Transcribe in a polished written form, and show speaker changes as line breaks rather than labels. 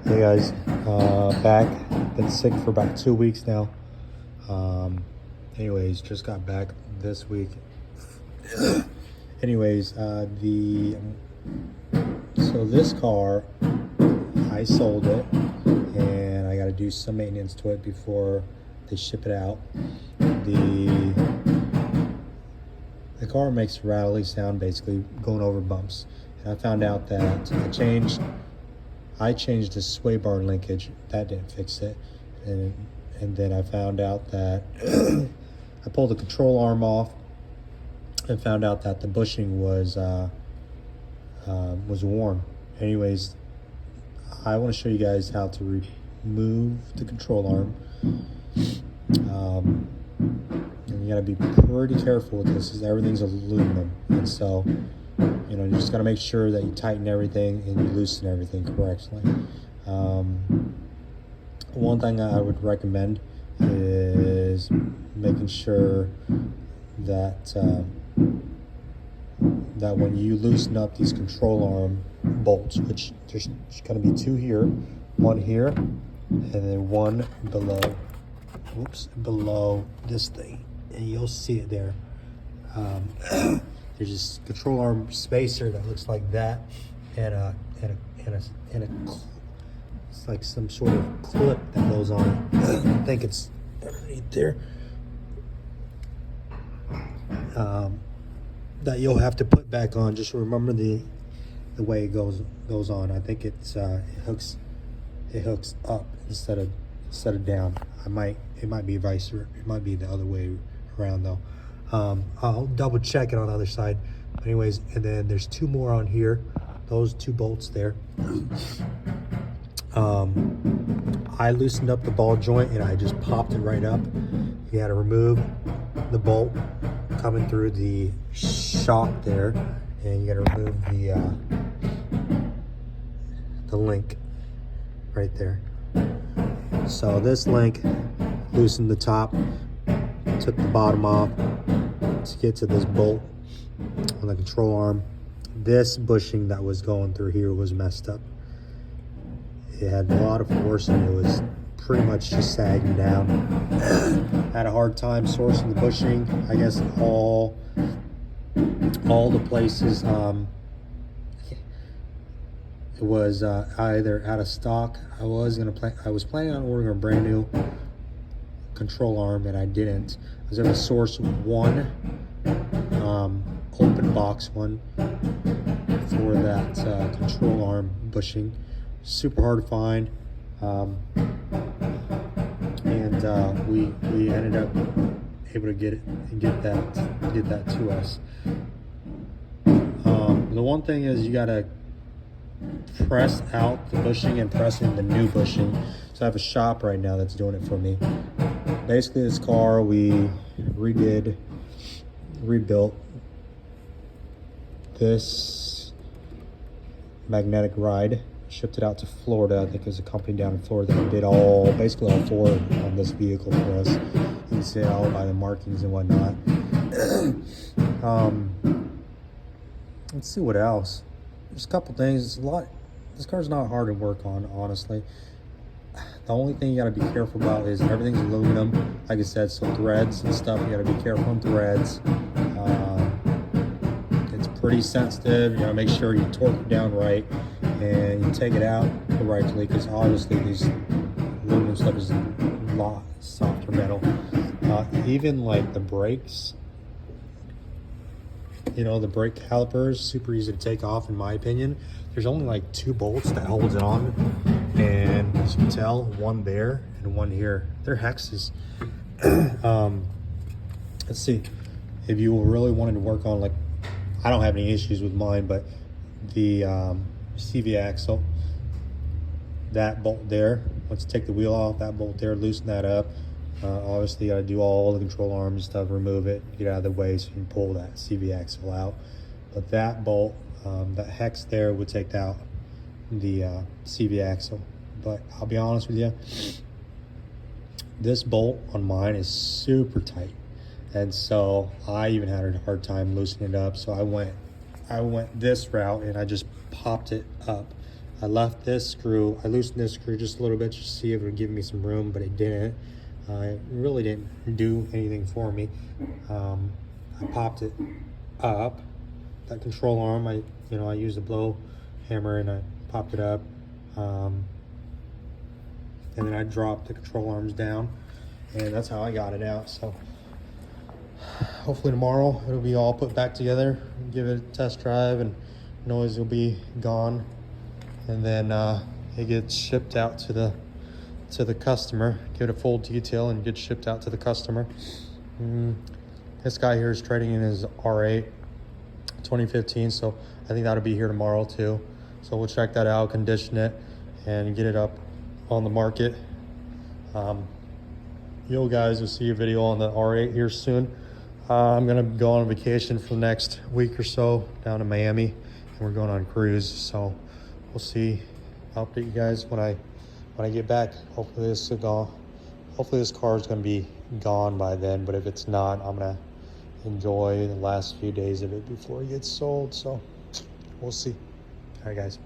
Hey guys, back. Been sick for about 2 weeks now. Anyways, just got back this week. Anyways, so this car, I sold it, and I got to do some maintenance to it before they ship it out. The car makes a rattly sound, basically going over bumps. And I found out that I changed the sway bar linkage. That didn't fix it. And then I found out that I pulled the control arm off and found out that the bushing was worn. Anyways, I want to show you guys how to remove the control arm. And you gotta be pretty careful with this, because everything's aluminum, and so you just gotta make sure that you tighten everything and you loosen everything correctly. One thing I would recommend is making sure that that when you loosen up these control arm bolts, which there's gonna be two here, one here, and then one below this thing, and you'll see it there. There's this control arm spacer that looks like that, and it's like some sort of clip that goes on it. I think it's underneath there. That you'll have to put back on. Just remember the way it goes on. I think it hooks up instead of down. It might be vice versa. It might be the other way around though. I'll double check it on the other side. But anyways, and then there's two more on here. Those two bolts there. I loosened up the ball joint and I just popped it right up. You got to remove the bolt coming through the shock there, and you got to remove the link right there. So this link loosened the top, took the bottom off to get to this bolt on the control arm. This bushing that was going through here was messed up. It had a lot of force and it was pretty much just sagging down. Had a hard time sourcing the bushing. I guess all the places it was either out of stock. I was planning on ordering a brand new control arm, and I didn't. I was able to source one open box one for that control arm bushing. Super hard to find, and we ended up able to get that to us. The one thing is you gotta press out the bushing and press in the new bushing. So I have a shop right now that's doing it for me. Basically, this car we rebuilt this magnetic ride, shipped it out to Florida. I think there's a company down in Florida that did basically all four on this vehicle for us. You can see it all by the markings and whatnot. Let's see what else. There's a couple things. It's a lot. This car's not hard to work on, honestly. The only thing you gotta be careful about is everything's aluminum. Like I said, so threads and stuff, you gotta be careful on threads. It's pretty sensitive. You gotta make sure you torque it down right and you take it out correctly, because obviously these aluminum stuff is a lot softer metal. Even like the brakes, the brake calipers, super easy to take off in my opinion. There's only like two bolts that holds it on, and as you can tell, one there and one here. They're hexes. Let's see, if you really wanted to work on, like, I don't have any issues with mine, but the CV axle, that bolt there, once you take the wheel off, that bolt there, loosen that up. Obviously you got to do all the control arm and stuff, remove it, get out of the way so you can pull that CV axle out. But that bolt, that hex there, would take out the CV axle. But I'll be honest with you, this bolt on mine is super tight, and so I even had a hard time loosening it up. So I went this route and I just popped it up I left this screw, I loosened this screw just a little bit just to see if it would give me some room, but it didn't. It really didn't do anything for me. I popped it up, that control arm. I used a blow hammer and I popped it up, and then I dropped the control arms down, and that's how I got it out. So hopefully tomorrow it'll be all put back together, give it a test drive, and noise will be gone, and then it gets shipped out to the customer. Give it a full detail and get shipped out to the customer. This guy here is trading in his R8 2015, so I think that'll be here tomorrow too. So we'll check that out, condition it, and get it up on the market. You guys will see a video on the R8 here soon. I'm gonna go on vacation for the next week or so down to Miami, and we're going on a cruise. So we'll see. I'll update you guys when I get back. Hopefully this car is gonna be gone by then. But if it's not, I'm gonna enjoy the last few days of it before it gets sold. So we'll see. All right, guys.